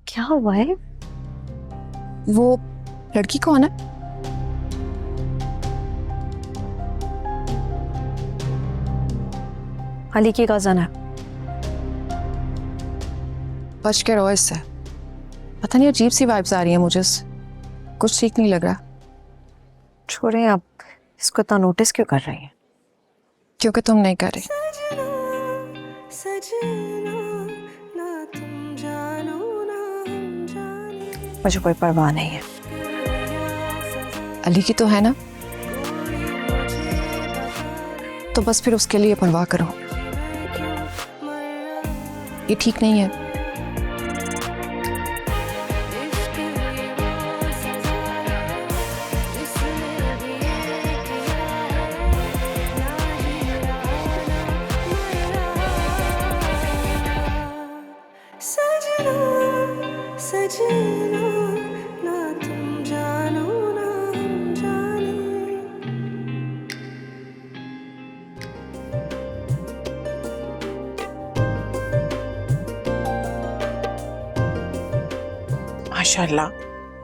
क्या हुआ है? वो लड़की कौन है? अली की कज़न है। बच के रहो इससे। पता नहीं अजीब सी वाइब्स आ रही है मुझे इससे। कुछ ठीक नहीं लग रहा। छोड़े, आप इसको इतना नोटिस क्यों कर रही हैं? क्योंकि तुम नहीं कर रही। मुझे कोई परवाह नहीं है। अली की तो है ना, तो बस फिर उसके लिए परवाह करो। ये ठीक नहीं है। माशाल्लाह,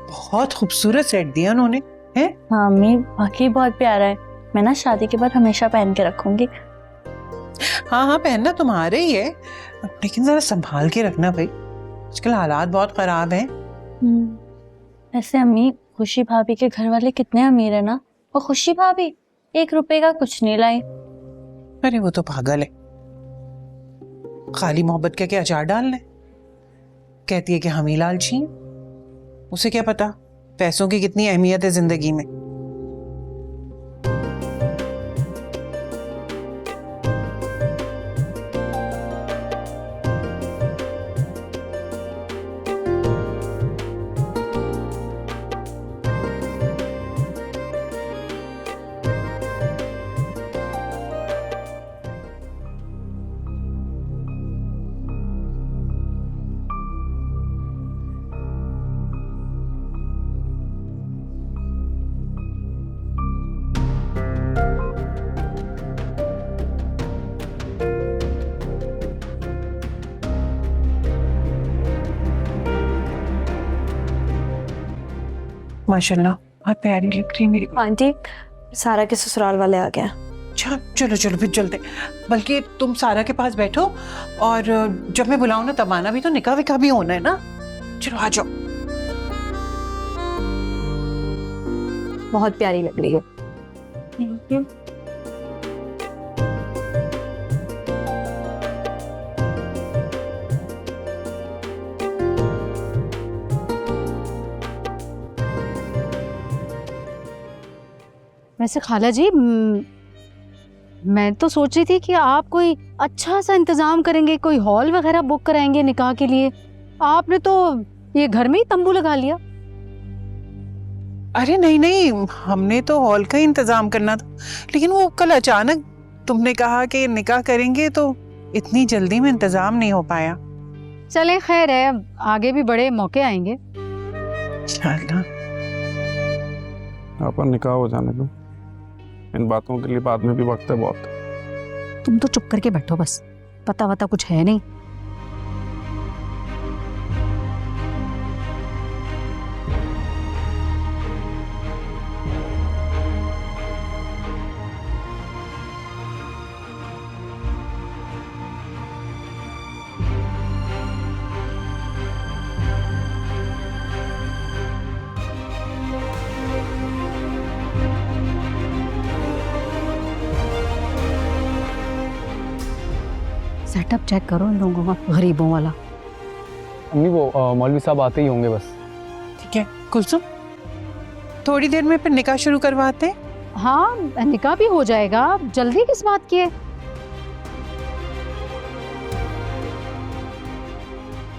बहुत खूबसूरत सेट दिया उन्होंने, हैं? हाँ अम्मी, वाकई बहुत प्यारा है। मैं ना शादी के बाद हमेशा पहन के रखूंगी। हाँ हाँ, पहनना तुम्हारे ही है, लेकिन जरा संभाल के रखना भाई, आजकल हालात बहुत खराब हैं। ऐसे अम्मी, खुशी भाभी के घर वाले कितने अमीर है ना। वो खुशी भाभी 1 रुपए का कुछ नहीं लाई। अरे वो तो पागल है, खाली मोहब्बत के अचार डालने। कहती है कि हम ही लालची हैं। उसे क्या पता पैसों की कितनी अहमियत है जिंदगी में। माशाल्लाह, बहुत प्यारी लग रही है मेरी। आंटी, सारा के ससुराल वाले आ गए। अच्छा चलो चलो फिर चलते। बल्कि तुम सारा के पास बैठो, और जब मैं बुलाऊं ना तब आना भी, तो निकाह विकाह भी होना है ना। चलो आ जाओ। बहुत प्यारी लग रही है। Thank you. वैसे खाला जी, मैं तो सोच रही थी कि आप कोई अच्छा सा इंतजाम करेंगे, कोई हॉल वगैरह बुक कराएंगे निकाह के लिए। आपने तो ये घर में ही तंबू लगा लिया। अरे नहीं नहीं, हमने तो हॉल का ही इंतजाम करना था, लेकिन वो कल अचानक तुमने कहा कि निकाह करेंगे, तो इतनी जल्दी में इंतजाम नहीं हो पाया। चले खैर है, आगे भी बड़े मौके आएंगे। इंशाल्लाह। अपन निकाह हो जाने दो, इन बातों के लिए बाद में भी वक्त है बहुत। तुम तो चुप करके बैठो बस, पता वता कुछ है नहीं। सेटअप चेक करो इन लोगों का, गरीबों वाला। अम्मी वो मौलवी साहब आते ही होंगे बस। ठीक है कुलसुम, थोड़ी देर में फिर निकाह शुरू करवाते हैं। हाँ, निकाह भी हो जाएगा, जल्दी किस बात की है।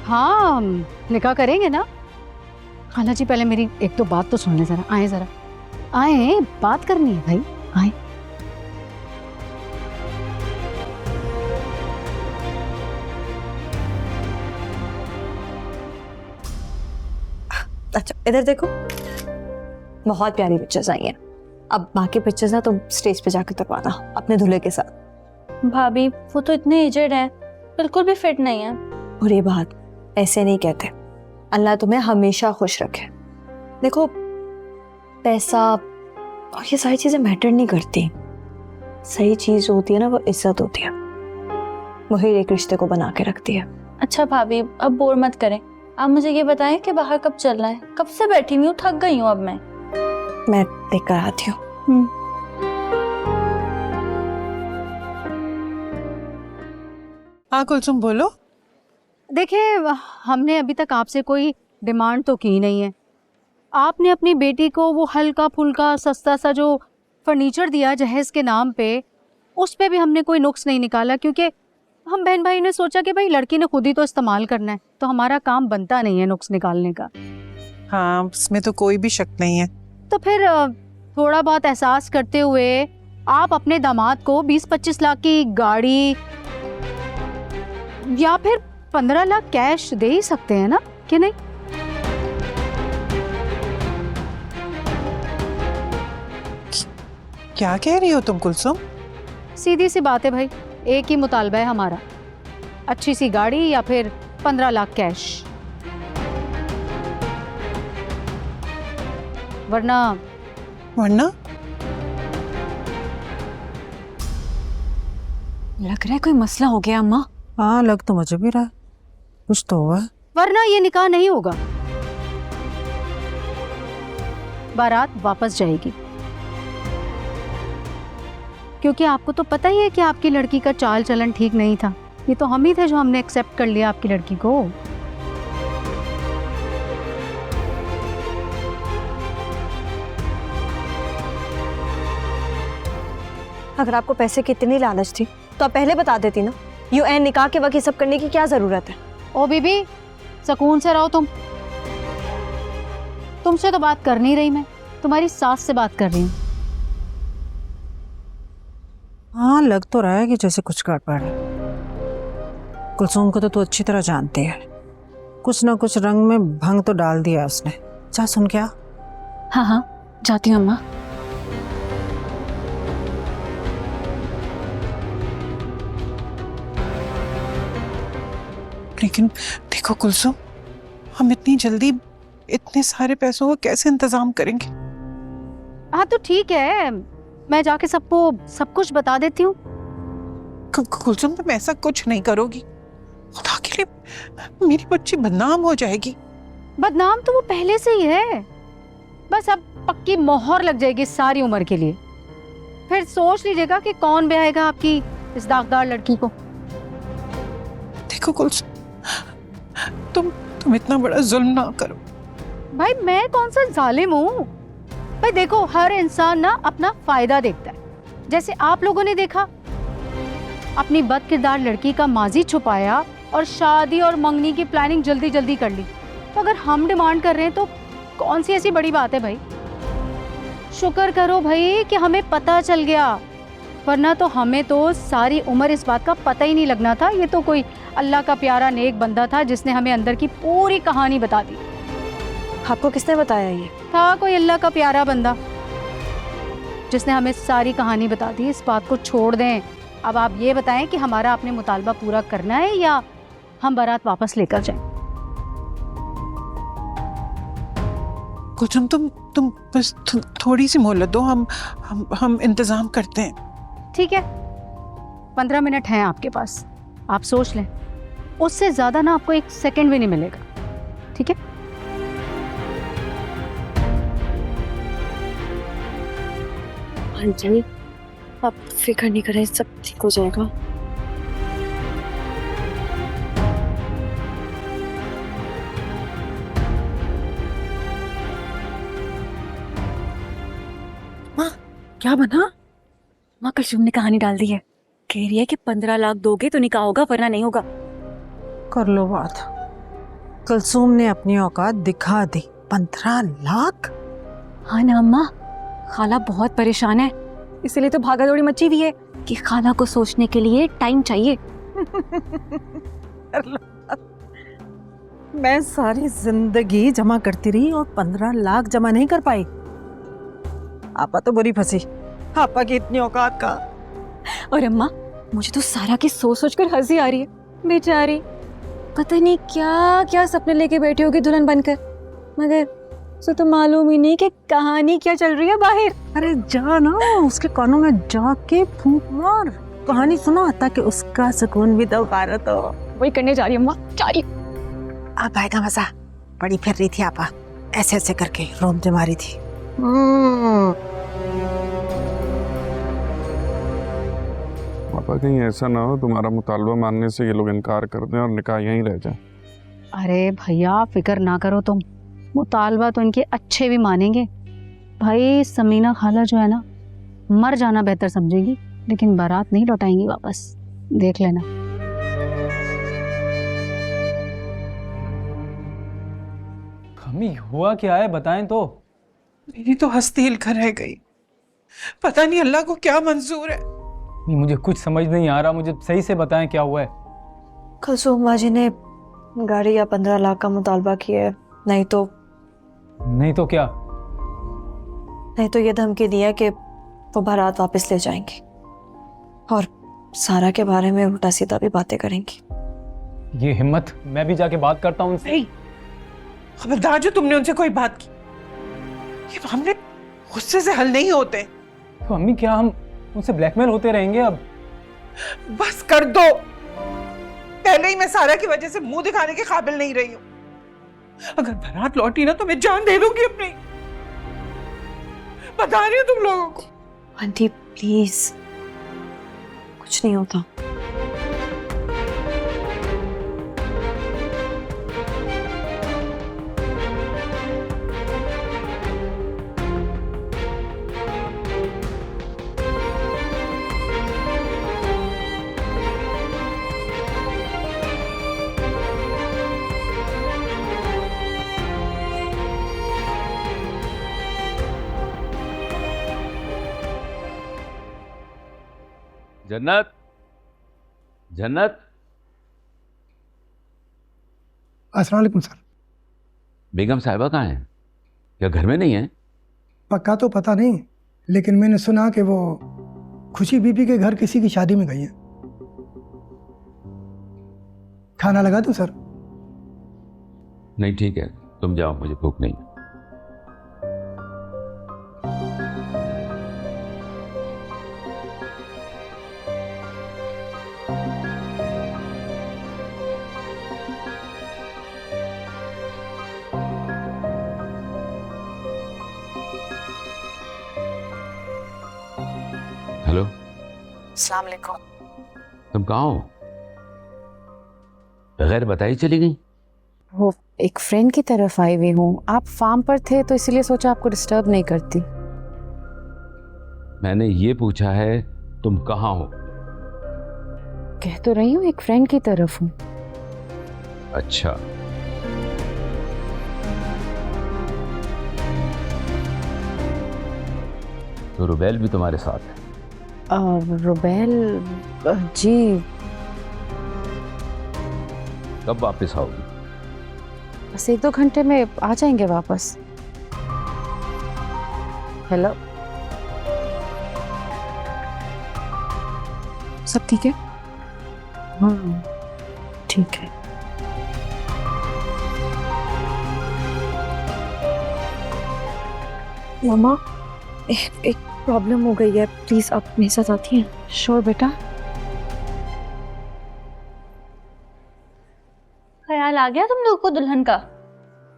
हाँ, निकाह करेंगे ना। खाला जी पहले मेरी एक दो बात तो सुन ले जरा। आए जरा, आए, बात करनी है भाई, आए। अच्छा इधर देखो, बहुत प्यारी पिक्चर्स आई हैं। अब बाकी पिक्चर्स ना तुम स्टेज पे जाकर करवाना अपने दूल्हे के साथ। भाभी वो तो इतने एजेड है, बिल्कुल भी फिट नहीं है। और ये बात ऐसे नहीं कहते, अल्लाह तुम्हें हमेशा खुश रखे। देखो, पैसा और ये सारी चीजें मैटर नहीं करती। सही चीज होती है ना, वो इज्जत होती है, वही एक रिश्ते को बना के रखती है। अच्छा भाभी, अब बोर मत करें। आप मुझे ये बताएं कि बाहर कब चलना है? कब से बैठी हुई हूँ, थक गई हूँ अब मैं देख कर आती हूँ। हाँ कुलसुम बोलो। देखिए, हमने अभी तक आपसे कोई डिमांड तो की नहीं है। आपने अपनी बेटी को वो हल्का फुल्का सस्ता सा जो फर्नीचर दिया जहेज के नाम पे, उस पे भी हमने कोई नुक्स नहीं निकाला, क्योंकि हम बहन भाई ने सोचा कि भाई लड़की ने खुद ही तो इस्तेमाल करना है, तो हमारा काम बनता नहीं है नुक्स निकालने का। हाँ, इसमें तो कोई भी शक नहीं है। तो फिर थोड़ा बहुत एहसास करते हुए आप अपने दामाद को 20-25 लाख की गाड़ी या फिर 15 लाख कैश दे ही सकते हैं ना, कि नहीं? क्या कह रही हो तुम कुलसुम? सीधी सी बात है भाई, एक ही मुतालबा है हमारा, अच्छी सी गाड़ी या फिर 15 लाख कैश, वरना लग रहा है कोई मसला हो गया अम्मा। हाँ, लग तो मुझे भी रहा है, कुछ तो हुआ है। वरना ये निकाह नहीं होगा, बारात वापस जाएगी। क्योंकि आपको तो पता ही है कि आपकी लड़की का चाल चलन ठीक नहीं था। ये तो हम ही थे जो हमने एक्सेप्ट कर लिया आपकी लड़की को। अगर आपको पैसे की इतनी लालच थी तो आप पहले बता देती ना। यूं ऐन निकाह के वक्त ये सब करने की क्या जरूरत है? ओ बीबी, सुकून से रहो तुम। तुमसे तो बात कर नहीं रही मैं, तुम्हारी सास से बात कर रही हूँ। हाँ, लग तो रहा है कि जैसे कुछ गड़बड़ है। कुलसुम को तो तू अच्छी तरह जानती है, कुछ ना कुछ रंग में भंग तो डाल दिया उसने। जा सुन क्या। हाँ हाँ, जाती हूँ अम्मा। लेकिन देखो कुलसुम, हम इतनी जल्दी इतने सारे पैसों का कैसे इंतजाम करेंगे? हाँ तो ठीक है, मैं जाके सबको सब कुछ बता देती हूँ। कुलसुम, तुम ऐसा कुछ नहीं करोगी, खुदा के लिए मेरी बच्ची बदनाम हो जाएगी। बदनाम तो वो पहले से ही है, बस अब पक्की मोहर लग जाएगी सारी उम्र के लिए। फिर सोच लीजिएगा कि कौन ब्याहेगा आपकी इस दागदार लड़की को। देखो कुलसुम, तुम इतना बड़ा जुल्म ना करो। भाई मैं कौन सा जालिम हूँ? भाई देखो, हर इंसान ना अपना फायदा देखता है। जैसे आप लोगों ने देखा, अपनी बदकिरदार लड़की का माजी छुपाया और शादी और मंगनी की प्लानिंग जल्दी जल्दी कर ली। तो अगर हम डिमांड कर रहे हैं तो कौन सी ऐसी बड़ी बात है भाई? शुक्र करो भाई कि हमें पता चल गया, वरना तो हमें तो सारी उम्र इस बात का पता ही नहीं लगना था। ये तो कोई अल्लाह का प्यारा नेक बंदा था जिसने हमें अंदर की पूरी कहानी बता दी। आपको किसने बताया? ये था कोई अल्लाह का प्यारा बंदा जिसने हमें सारी कहानी बता दी। इस बात को छोड़ दें। अब आप ये बताएं कि हमारा अपने मुतालबा पूरा करना है या हम बारात वापस लेकर जाएं? कुछ तुम बस थोड़ी सी मोहलत दो, हम इंतजाम करते हैं। ठीक है, 15 मिनट हैं आपके पास, आप सोच लें। उससे ज्यादा ना आपको 1 सेकंड भी नहीं मिलेगा, ठीक है? जी, आप फिक्र नहीं करें, सब ठीक हो जाएगा। माँ, क्या बना? माँ, कुलसुम ने कहानी डाल दी है, कह रही है कि 15 लाख दोगे तो निकाह होगा, वरना नहीं होगा। कर लो बात। कुलसुम ने अपनी औकात दिखा दी। 15 लाख? हाँ ना अम्मा, खाला बहुत परेशान है, इसीलिए तो भागा दौड़ी मची हुई है कि खाला को सोचने के लिए टाइम चाहिए। कर लो बात। मैं सारी जिंदगी जमा करती रही और 15 लाख जमा नहीं कर पाई। आपा तो बुरी फंसी, आपा की इतनी औकात का। और अम्मा, मुझे तो सारा की सोच सोच कर हंसी आ रही है। बेचारी पता नहीं क्या क्या सपने लेके बैठी होगी दुल्हन बनकर, मगर उसे तो मालूम ही नहीं कि कहानी क्या चल रही है बाहर। अरे जा ना उसके कानों में जाके फूंक मार, कहानी सुना ताकि उसका सुकून भी तो गारत हो। वही करने जा रही हूँ अम्मा, जा रही हूँ। अब आएगा मजा। बड़ी फिर रही थी आपा, ऐसे ऐसे करके रोम जमा रही थी। पापा कहीं ऐसा ना हो तुम्हारा मुतालबा मानने से ये लोग इनकार कर दें और निकाह यहीं रह जाए। अरे भैया फिक्र ना करो तुम, मुतालबा तो इनके अच्छे भी मानेंगे। भाई समीना खाला जो है ना, मर जाना बेहतर समझेगी, लेकिन बारात नहीं लौटाएंगी वापस, देख लेना। अम्मी हुआ क्या है बताएं तो। मेरी तो हंसती हिलकर रह गई। पता नहीं अल्लाह को क्या मंजूर है। नहीं, मुझे कुछ समझ नहीं आ रहा, मुझे सही से बताएं क्या हुआ है। कुलसुम बाजी ने गाड़ी या 15 लाख का मुतालबा किया है, नहीं तो क्या? नहीं तो ये धमकी दी है कि वो बारात वापस ले जाएंगी और सारा के बारे में उल्टा सीधा भी बातें करेंगी। ये हिम्मत, मैं भी जाके बात करता हूँ उनसे। खबरदार जो तुमने उनसे कोई बात की, ये मामले गुस्से से हल नहीं होते। तो अम्मी क्या हम उनसे ब्लैकमेल होते रहेंगे अब? बस कर दो। पहले ही मैं सारा की वजह से मुंह दिखाने के काबिल नहीं रही हूं। अगर बारात लौटी ना तो मैं जान दे दूंगी अपनी, बता रही हूं तुम लोगों को। आंटी प्लीज, कुछ नहीं होता। जन्नत, जन्नत। अस्सलाम वालेकुम सर। बेगम साहिबा कहाँ हैं? क्या घर में नहीं है? पक्का तो पता नहीं, लेकिन मैंने सुना कि वो खुशी बीबी के घर किसी की शादी में गई है। खाना लगा दूं सर? नहीं ठीक है, तुम जाओ, मुझे भूख नहीं। हेलो, अस्सलाम वालेकुम। तुम कहाँ हो? बगैर बताई चली गई? वो एक फ्रेंड की तरफ आई हुई हूँ। आप फार्म पर थे तो इसीलिए सोचा आपको डिस्टर्ब नहीं करती। मैंने ये पूछा है तुम कहाँ हो। कह तो रही हूँ एक फ्रेंड की तरफ हूँ। अच्छा, तो रुबैल भी तुम्हारे साथ है? रुबैल जी। कब वापस आओगी? बस 1-2 घंटे में आ जाएंगे वापस। हेलो, सब ठीक है? हाँ ठीक है। मामा एक प्रॉब्लम हो गई है, प्लीज आप मेरे साथ आती हैं? श्योर बेटा। ख्याल आ गया तुम लोग को दुल्हन का?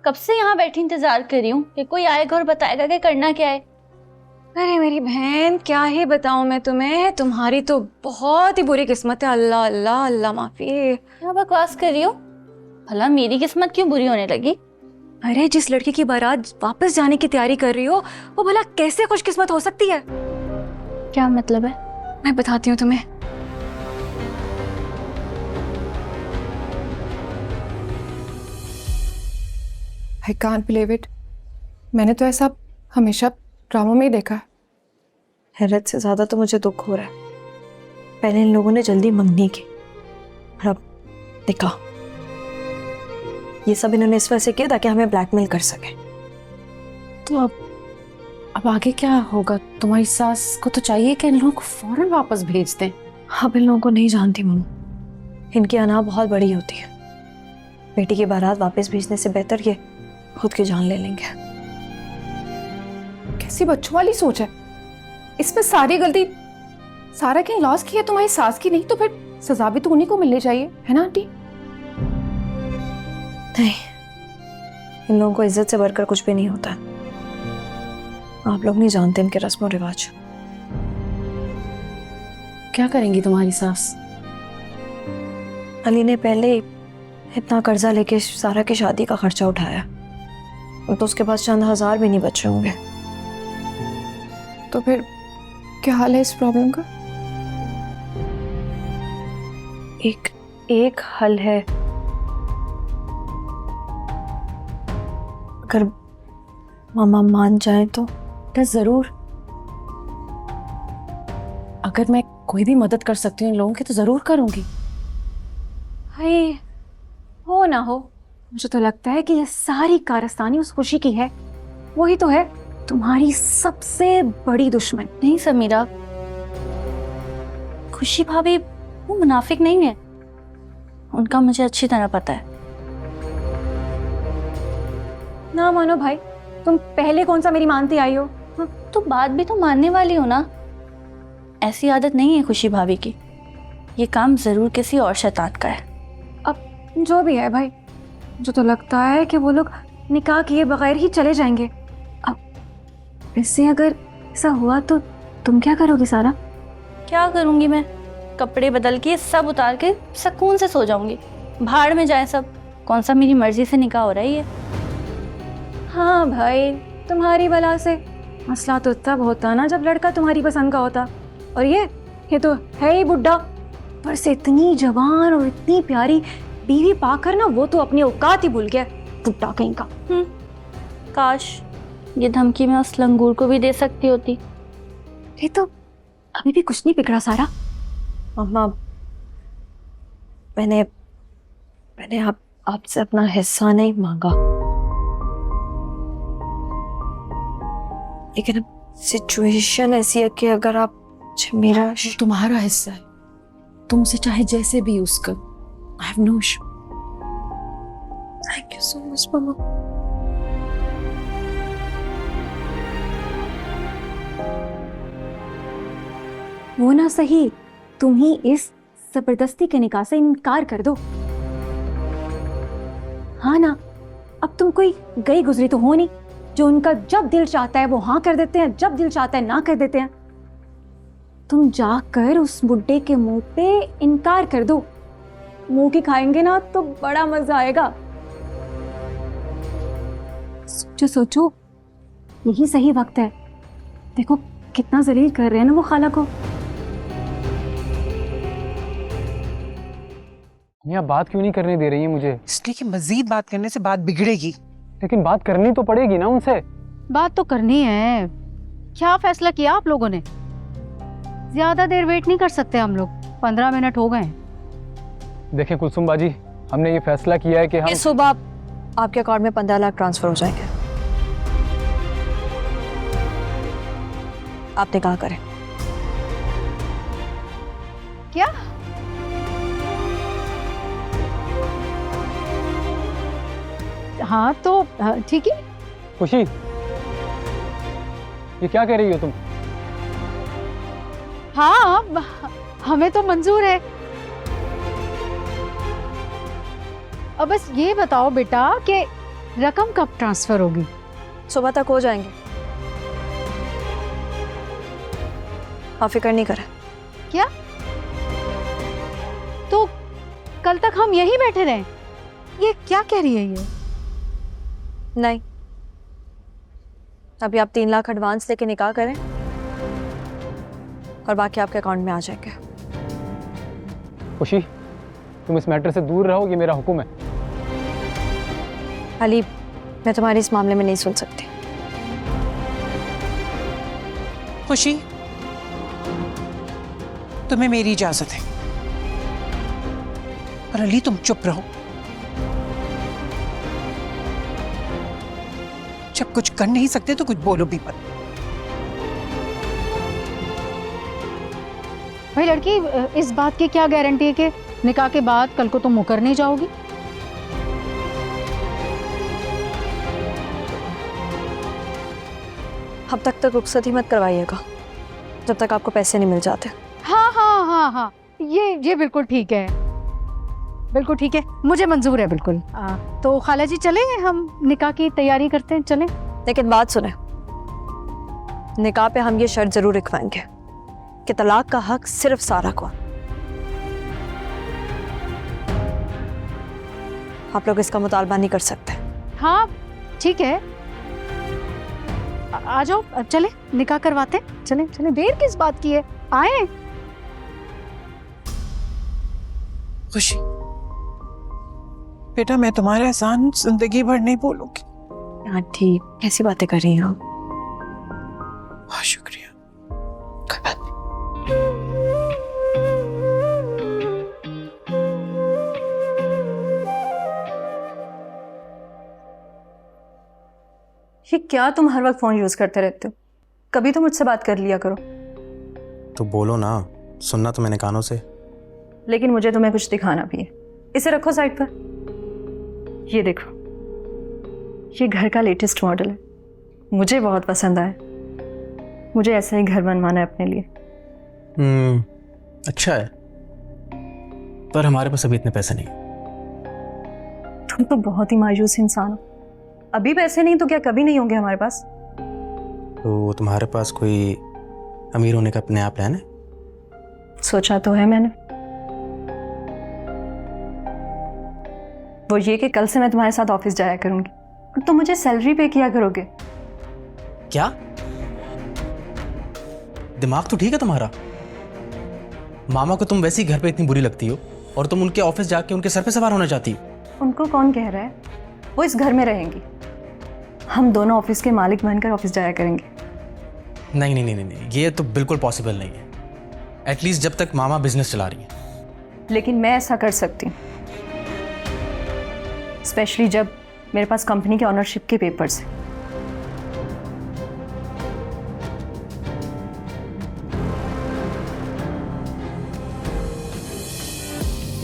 कब से यहाँ बैठी इंतजार कर रही हूँ कि कोई आएगा और बताएगा कि करना क्या है। अरे मेरी बहन, क्या ही बताऊं मैं तुम्हें, तुम्हारी तो बहुत ही बुरी किस्मत है। अल्लाह अल्लाह अल्लाह माफी। क्या बकवास कर रही हो? भला मेरी किस्मत क्यों बुरी होने लगी? अरे जिस लड़की की बारात वापस जाने की तैयारी कर रही हो, वो भला कैसे खुशकिस्मत हो सकती है? क्या मतलब है? मैं बताती हूँ तुम्हें। I can't believe it. मैंने तो ऐसा हमेशा ड्रामों में ही देखा है। हैरत से ज्यादा तो मुझे दुख हो रहा है। पहले इन लोगों ने जल्दी मंगनी की और अब निकाह। ये सब इन्होंने इस वजह से किया ताकि हमें ब्लैकमेल कर सके। तो अब आगे क्या होगा? तुम्हारी सास को तो चाहिए कि इन लोगों को फौरन वापस भेज दें। अब इन लोगों को नहीं जानती मम्मी, इनकी अना बहुत बड़ी होती है। बेटी की बारात वापस भेजने से बेहतर ये खुद की जान ले लेंगे। कैसी बच्चों वाली सोच है। इसमें सारी गलती सारा के लॉस की है, तुम्हारी सास की नहीं। तो फिर सजा भी तो उन्हीं को मिलनी चाहिए, है ना आंटी? नहीं, इन लोगों को इज्जत से बढ़कर कुछ भी नहीं होता। आप लोग नहीं जानते इनके रस्म और रिवाज। क्या करेंगी तुम्हारी सास? अली ने पहले इतना कर्जा लेके सारा की शादी का खर्चा उठाया, तो उसके पास चंद हजार भी नहीं बचे होंगे। तो फिर क्या हाल है इस प्रॉब्लम का? एक हल है। अगर मामा मान जाए तो जरूर। अगर मैं कोई भी मदद कर सकती हूँ इन लोगों की तो जरूर करूंगी। भाई हो ना हो, मुझे तो लगता है कि ये सारी कारस्तानी उस खुशी की है। वही तो है तुम्हारी सबसे बड़ी दुश्मन। नहीं समीरा, खुशी भाभी वो मुनाफिक नहीं है, उनका मुझे अच्छी तरह पता है। ना मानो भाई, तुम पहले कौन सा मेरी मानती आई हो? तो बात भी तो मानने वाली हो ना। ऐसी आदत नहीं है खुशी भाभी की, ये काम जरूर किसी और शैतान का है। अब जो भी है भाई, मुझे तो लगता है कि वो लोग निकाह किए बगैर ही चले जाएंगे। अब इससे अगर ऐसा हुआ तो तुम क्या करोगी सारा? क्या करूंगी मैं? कपड़े बदल के सब उतार के सुकून से सो जाऊंगी। भाड़ में जाए सब, कौन सा मेरी मर्जी से निकाह हो रहा है ये? हाँ भाई, तुम्हारी बला से मसला तो तब होता ना जब लड़का तुम्हारी पसंद का होता। और ये तो है ही बुड्ढा, पर से इतनी जवान और इतनी प्यारी बीवी पाकर ना वो तो अपनी औकात ही भूल गया, बुड्ढा कहीं का। काश ये धमकी मैं उस लंगूर को भी दे सकती होती। ये तो अभी भी कुछ नहीं बिगड़ा सारा। मम्मा, मैंने आपसे अपना हिस्सा नहीं मांगा, लेकिन अब सिचुएशन ऐसी है कि अगर आप मेरा तुम्हारा हिस्सा है, तुमसे चाहे जैसे भी यूज कर। I have no issue. Thank you so much मम्मा। वो ना सही, तुम ही इस जबरदस्ती के निकाह से इनकार कर दो। हाँ ना, अब तुम कोई गई गुजरी तो हो नहीं जो उनका जब दिल चाहता है वो हाँ कर देते हैं, जब दिल चाहता है ना कर देते हैं। तुम जाकर उस बुड्ढे के मुंह पे इनकार कर दो। मुंह की खाएंगे ना तो बड़ा मजा आएगा। सोचो सोचो, यही सही वक्त है। देखो कितना जलील कर रहे हैं ना वो खाला को। यहाँ बात क्यों नहीं करने दे रही है मुझे? इसलिए कि मजीद बात करने से बात बिगड़ेगी। लेकिन बात करनी तो पड़ेगी ना उनसे। बात तो करनी है। क्या फैसला किया आप लोगों ने? ज्यादा देर वेट नहीं कर सकते हम लोग, 15 मिनट हो गए। देखें कुलसुम बाजी, हमने ये फैसला किया है कि हम इस सुबह आपके अकाउंट में 15 लाख ट्रांसफर हो जाएंगे। आप निकाह करें। क्या? हाँ तो ठीक है। खुशी, ये क्या कह रही हो तुम? हाँ हमें तो मंजूर है। अब बस ये बताओ बेटा कि रकम कब ट्रांसफर होगी? सुबह तक हो जाएंगे, आप फिक्र नहीं करें। क्या? तो कल तक हम यहीं बैठे रहें? ये क्या कह रही है ये? नहीं, अभी आप 3 लाख एडवांस लेके निकाह करें और बाकी आपके अकाउंट में आ जाएंगे। खुशी, तुम इस मैटर से दूर रहो, ये मेरा हुक्म है। अली, मैं तुम्हारी इस मामले में नहीं सुन सकती। खुशी, तुम्हें मेरी इजाजत है, और अली तुम चुप रहो। जब कुछ कर नहीं सकते तो कुछ बोलो भी मत। भाई लड़की, इस बात की क्या गारंटी है कि निकाह के बाद कल को तुम मुकर नहीं जाओगी? अब तक रुखसत ही मत करवाइएगा जब तक आपको पैसे नहीं मिल जाते। हाँ हाँ हाँ हाँ, ये बिल्कुल ठीक है, बिल्कुल ठीक है, मुझे मंजूर है बिल्कुल। तो खाला जी चले, हम निकाह की तैयारी करते हैं, चलें। लेकिन बात सुने, निकाह पे हम ये शर्त जरूर लिखवाएंगे कि तलाक का हक सिर्फ सारा को। आप लोग इसका मुतालबा नहीं कर सकते। हाँ ठीक है, आ जाओ, चले निकाह करवाते, चले चले, देर किस बात की है, आए। खुशी बेटा, मैं तुम्हारा एहसान जिंदगी भर नहीं भूलूंगी। आंटी कैसी बातें कर रही हैं आप? बहुत शुक्रिया। कोई बात नहीं। ये क्या तुम हर वक्त फोन यूज करते रहते हो? कभी तो मुझसे बात कर लिया करो। तो बोलो ना, सुनना तो मैंने कानों से। लेकिन मुझे तुम्हें कुछ दिखाना भी है। इसे रखो साइड पर। ये देखो, ये घर का लेटेस्ट मॉडल है, मुझे बहुत पसंद आया। मुझे ऐसा ही घर बनवाना है अपने लिए। अच्छा है, पर हमारे पास अभी इतने पैसे नहीं। तुम तो बहुत ही मायूस इंसान हो। अभी पैसे नहीं तो क्या कभी नहीं होंगे हमारे पास? तो तुम्हारे पास कोई अमीर होने का नया प्लान है? सोचा तो है मैंने। वो ये कि कल से मैं तुम्हारे साथ ऑफिस जाया करूंगी और तुम मुझे सैलरी पे किया करोगे। क्या दिमाग तो ठीक है तुम्हारा? मामा को तुम वैसे ही घर पे इतनी बुरी लगती हो और तुम उनके ऑफिस जाके उनके सर पे सवार होना चाहती हो। उनको कौन कह रहा है? वो इस घर में रहेंगी, हम दोनों ऑफिस के मालिक बनकर ऑफिस जाया करेंगे। नहीं नहीं नहीं नहीं नहीं, ये तो बिल्कुल पॉसिबल नहीं है, एटलीस्ट जब तक मामा बिजनेस चला रही है। लेकिन मैं ऐसा कर सकती हूँ, स्पेशली जब मेरे पास कंपनी के ऑनरशिप के पेपर्स हैं।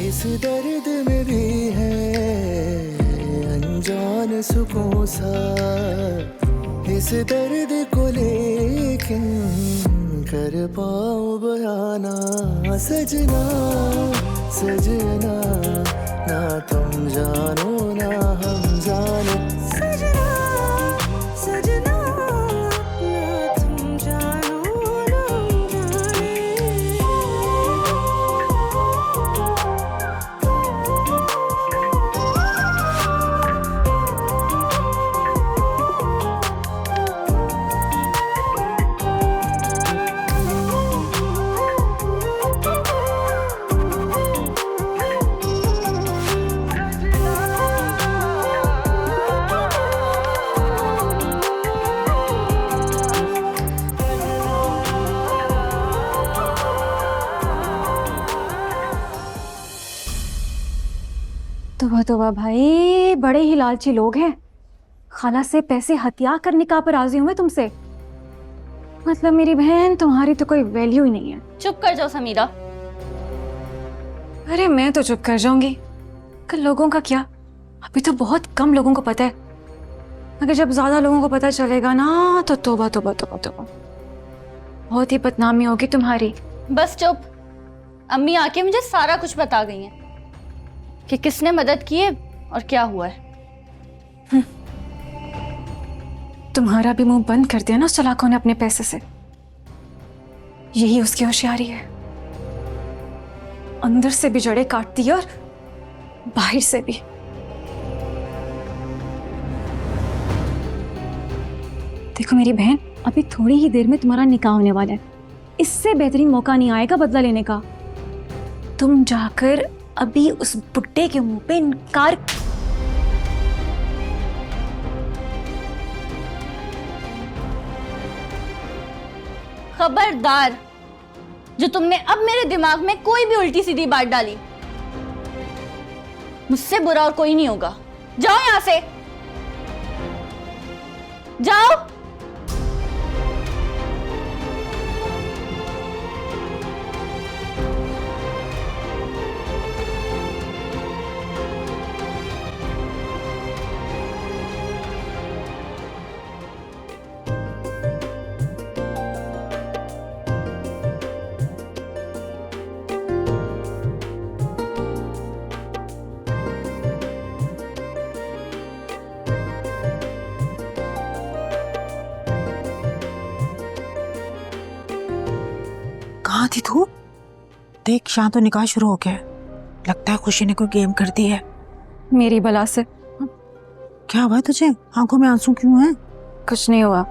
इस दर्द में भी है अनजान सुकून सा, इस दर्द को लेकिन कर पाऊं बयाना। सजना सजना, ना तुम जानो ना हम जाने। सजना सजना, ना तुम जानो ना हम जाने। तोबा भाई, बड़े ही लालची लोग हैं। खाला से पैसे हथिया कर निकाह पर राजी हुए तुमसे। मतलब मेरी बहन, तुम्हारी तो कोई वैल्यू ही नहीं है। चुप कर जाओ समीरा। अरे मैं तो चुप कर जाऊंगी, कल लोगों का क्या? अभी तो बहुत कम लोगों को पता है, अगर जब ज्यादा लोगों को पता चलेगा ना तो तोबा तोबा तोबा तोबा, बहुत ही बदनामी होगी तुम्हारी। बस चुप। अम्मी आके मुझे सारा कुछ बता गई हैं कि किसने मदद की है और क्या हुआ है। तुम्हारा भी मुंह बंद कर दिया ना उस चालाकों ने अपने पैसे से। यही उसकी होशियारी है, अंदर से भी जड़ें काटती है और बाहर से भी। देखो मेरी बहन, अभी थोड़ी ही देर में तुम्हारा निकाह होने वाला है, इससे बेहतरीन मौका नहीं आएगा बदला लेने का। तुम जाकर अभी उस बुड्ढे के मुंह पे इनकार। खबरदार, जो तुमने अब मेरे दिमाग में कोई भी उल्टी सीधी बात डाली, मुझसे बुरा और कोई नहीं होगा। जाओ यहां से, जाओ। कहाँ थी तू? देख शाम तो निकाह शुरू हो गया है। लगता है खुशी ने कोई गेम कर दी है। मेरी बला से। क्या हुआ है तुझे? आंखों में आंसू क्यों हैं? कुछ नहीं हुआ।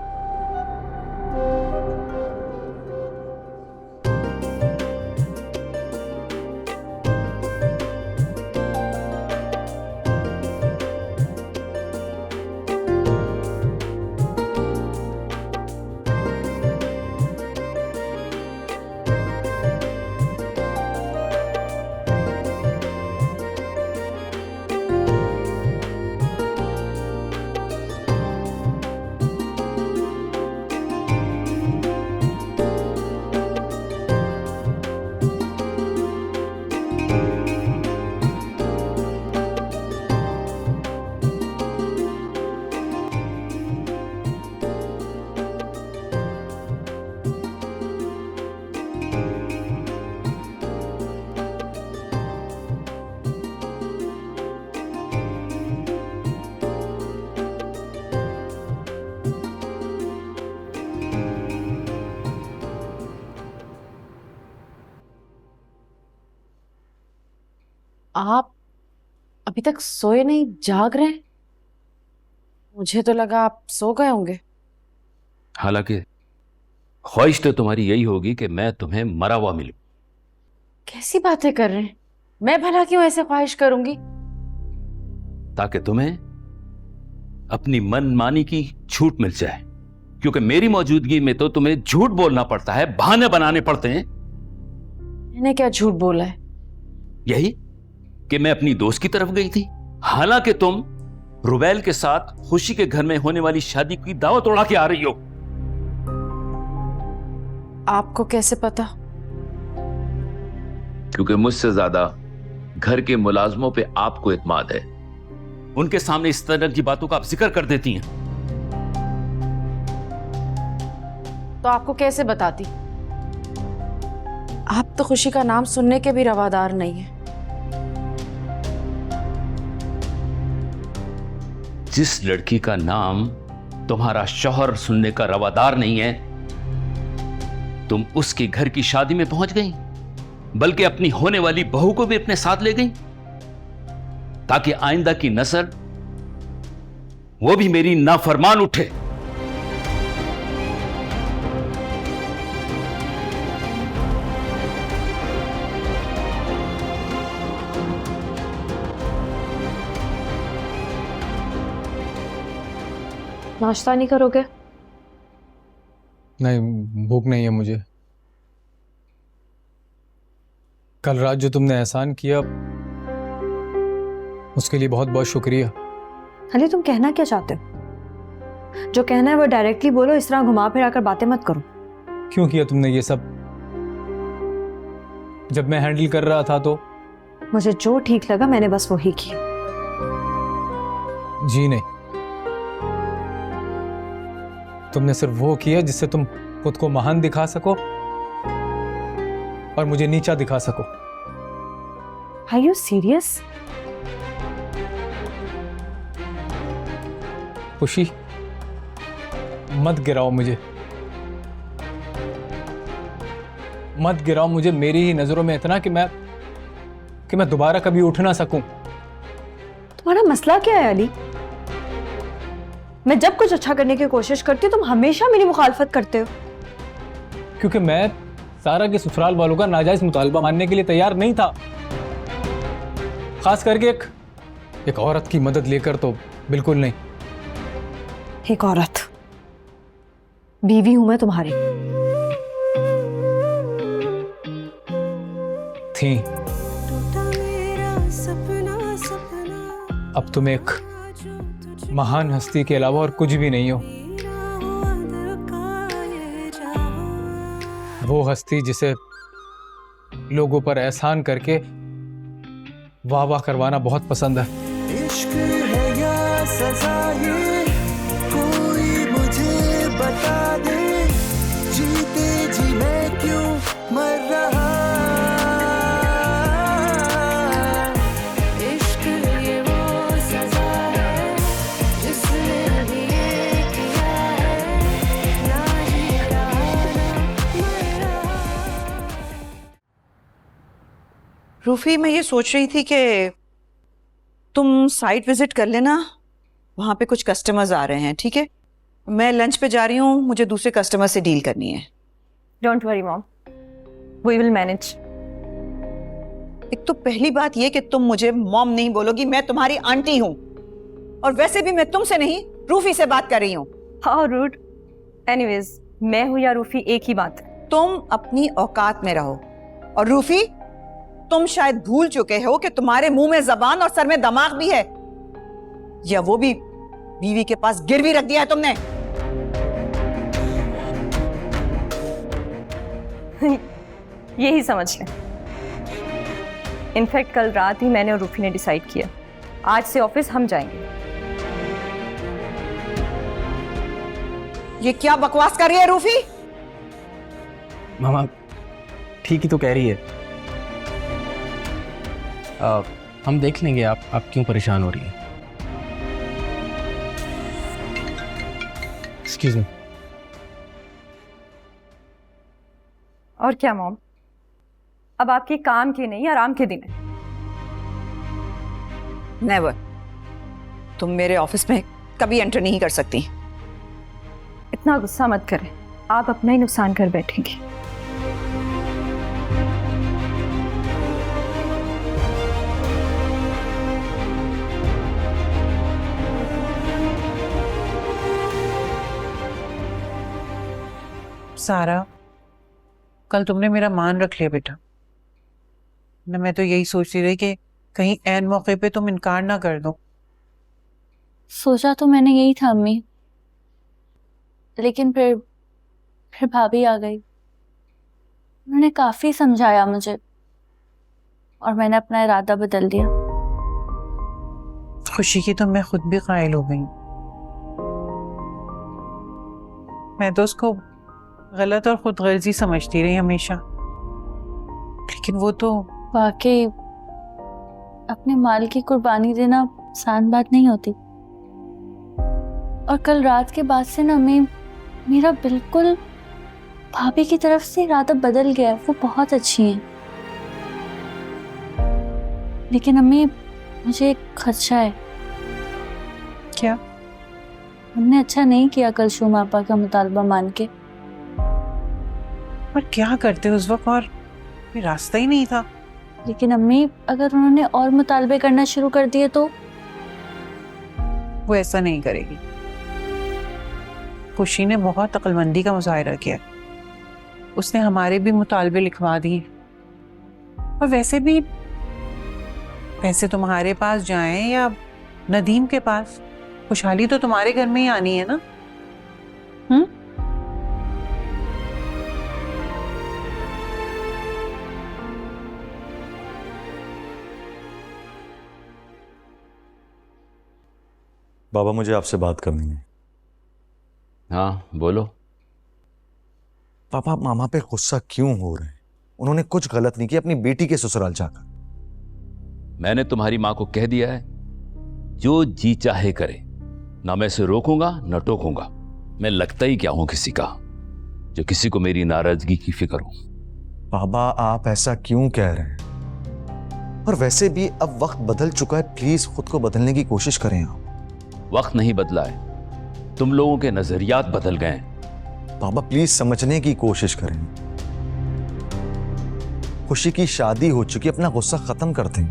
आप अभी तक सोए नहीं, जाग रहे हैं? मुझे तो लगा आप सो गए होंगे। हालांकि ख्वाहिश तो तुम्हारी यही होगी कि मैं तुम्हें मरा हुआ मिलूं। कैसी बातें कर रहे हैं? मैं भला क्यों ऐसे ख्वाहिश करूंगी? ताकि तुम्हें अपनी मनमानी की छूट मिल जाए, क्योंकि मेरी मौजूदगी में तो तुम्हें झूठ बोलना पड़ता है, बहाने बनाने पड़ते हैं। मैंने क्या झूठ बोला है? यही कि मैं अपनी दोस्त की तरफ गई थी, हालांकि तुम रुबैल के साथ खुशी के घर में होने वाली शादी की दावत उड़ा के आ रही हो। आपको कैसे पता? क्योंकि मुझसे ज्यादा घर के मुलाजमों पे आपको इत्मीनान है। उनके सामने इस तरह की बातों का आप जिक्र कर देती हैं। तो आपको कैसे बताती? आप तो खुशी का नाम सुनने के भी रवादार नहीं है। जिस लड़की का नाम तुम्हारा शौहर सुनने का रवादार नहीं है, तुम उसके घर की शादी में पहुंच गई, बल्कि अपनी होने वाली बहू को भी अपने साथ ले गई, ताकि आइंदा की नस्ल वो भी मेरी नाफरमान उठे। नाश्ता नहीं करोगे? नहीं, भूख नहीं है मुझे। कल रात जो तुमने एहसान किया उसके लिए बहुत बहुत शुक्रिया। अली तुम कहना क्या चाहते हो? जो कहना है वो डायरेक्टली बोलो, इस तरह घुमा फिरा कर बातें मत करो। क्यों किया तुमने ये सब? जब मैं हैंडल कर रहा था तो मुझे जो ठीक लगा मैंने बस वही किया। जी नहीं, तुमने सिर्फ वो किया जिससे तुम खुद को महान दिखा सको और मुझे नीचा दिखा सको। Are you serious? खुशी, मत गिराओ मुझे, मत गिराओ मुझे मेरी ही नजरों में इतना कि मैं दोबारा कभी उठ ना सकूं। तुम्हारा मसला क्या है अली? मैं जब कुछ अच्छा करने की कोशिश करती हूँ तुम हमेशा मेरी मुखालफत करते हो। क्योंकि मैं सारा के ससुराल वालों का नाजायज मुतालबा मानने के लिए तैयार नहीं था, खास करके एक औरत की मदद लेकर तो बिल्कुल नहीं। एक औरत? बीवी हूं मैं तुम्हारी। थी। अब तुम एक महान हस्ती के अलावा और कुछ भी नहीं हो। वो हस्ती जिसे लोगों पर एहसान करके वाह वाह करवाना बहुत पसंद है। इश्क है या सजा ये कोई मुझे बता दे, जीते जी मैं क्यों मर रहा। इश्क ये वो सजा है जिसने अभी ये किया है, ना जी रहा ना मर रहा। रूफी, मैं ये सोच रही थी कि तुम साइट विजिट कर लेना, वहां पे कुछ कस्टमर्स आ रहे हैं, ठीक है? मैं लंच पे जा रही हूँ, मुझे दूसरे कस्टमर से डील करनी है। Don't worry mom, we will manage. एक तो पहली बात ये कि तुम मुझे मॉम नहीं बोलोगी, मैं तुम्हारी आंटी हूँ, और वैसे भी मैं तुमसे नहीं रूफी से बात कर रही हूँ। How rude. एनीवेज, मैं हूँ या रूफी एक ही बात। तुम अपनी औकात में रहो। और रूफी, तुम शायद भूल चुके हो कि तुम्हारे मुंह में जबान और सर में दिमाग भी है, या वो भी बीवी के पास गिरवी रख दिया है तुमने। यही समझ लें। इनफैक्ट कल रात ही मैंने और रूफी ने डिसाइड किया, आज से ऑफिस हम जाएंगे। ये क्या बकवास कर रही है रूफी? मामा ठीक ही तो कह रही है। हम देख लेंगे, आप क्यों परेशान हो रही हैं? Excuse me. और क्या मॉम, अब आपके काम के नहीं आराम के दिन है। नेवर। तुम मेरे ऑफिस में कभी एंटर नहीं कर सकती। इतना गुस्सा मत करें, आप अपना ही नुकसान कर बैठेंगे। सारा, कल तुमने मेरा मान रख लिया बेटा ना। मैं तो यही सोचती रही कि कहीं ऐन मौके पे तुम इनकार ना कर दो। सोचा तो मैंने यही था अम्मी, लेकिन फिर भाभी आ गई। उन्होंने काफी समझाया मुझे और मैंने अपना इरादा बदल दिया। खुशी की तो मैं खुद भी कायल हो गई। मैं तो उसको गलत और खुद गर्जी समझती रही हमेशा, लेकिन वो तो वाकई अपने माल की कुर्बानी देना आसान बात नहीं होती। और कल रात के बाद से ना मेरा बिल्कुल भाभी की तरफ से इरादा बदल गया। वो बहुत अच्छी हैं, लेकिन अम्मी मुझे एक खदशा है। क्या? हमने अच्छा नहीं किया कल शुमा आपा का मुतालबा मान के। पर क्या करते उस वक्त, और कोई रास्ता ही नहीं था। लेकिन अम्मी, अगर उन्होंने और मुतालबे करना शुरू कर दिए तो? वो ऐसा नहीं करेगी। खुशी ने बहुत अक्लमंदी का मुजाहिरा किया, उसने हमारे भी मुतालबे लिखवा दिए। और वैसे भी पैसे तुम्हारे पास जाएं या नदीम के पास, खुशहाली तो तुम्हारे घर में ही आनी है ना। बाबा, मुझे आपसे बात करनी है। हाँ बोलो। पापा, आप मामा पे गुस्सा क्यों हो रहे हैं? उन्होंने कुछ गलत नहीं किया अपनी बेटी के ससुराल जाकर। मैंने तुम्हारी मां को कह दिया है, जो जी चाहे करे, ना मैं इसे रोकूंगा ना टोकूंगा। मैं लगता ही क्या हूं किसी का, जो किसी को मेरी नाराजगी की फिक्र हो। बाबा, आप ऐसा क्यों कह रहे हैं? और वैसे भी अब वक्त बदल चुका है, प्लीज खुद को बदलने की कोशिश करें आप। वक्त नहीं बदला है, तुम लोगों के नजरियात बदल गए हैं। बाबा प्लीज समझने की कोशिश करें। खुशी की शादी हो चुकी, अपना गुस्सा खत्म कर दें,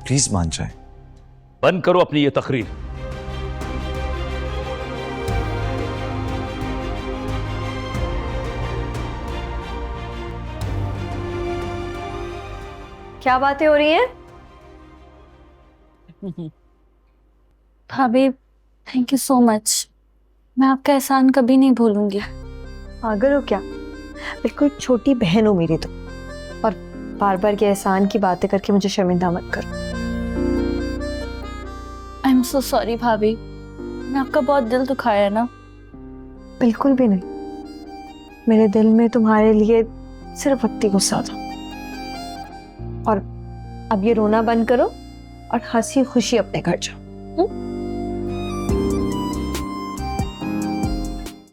प्लीज मान जाए। बंद करो अपनी ये तकरीर। क्या बातें हो रही हैं? भाभी, थैंक यू सो मच। मैं आपका एहसान कभी नहीं भूलूंगी। पागल हो क्या? बिल्कुल छोटी बहन हो मेरी तो, और बार बार के एहसान की बातें करके मुझे शर्मिंदा मत करो। आई एम सो सॉरी भाभी, मैंने आपका बहुत दिल दुखाया है ना। बिल्कुल भी नहीं, मेरे दिल में तुम्हारे लिए सिर्फ वक्ती गुस्सा था। और अब ये रोना बंद करो और हंसी खुशी अपने घर जाओ।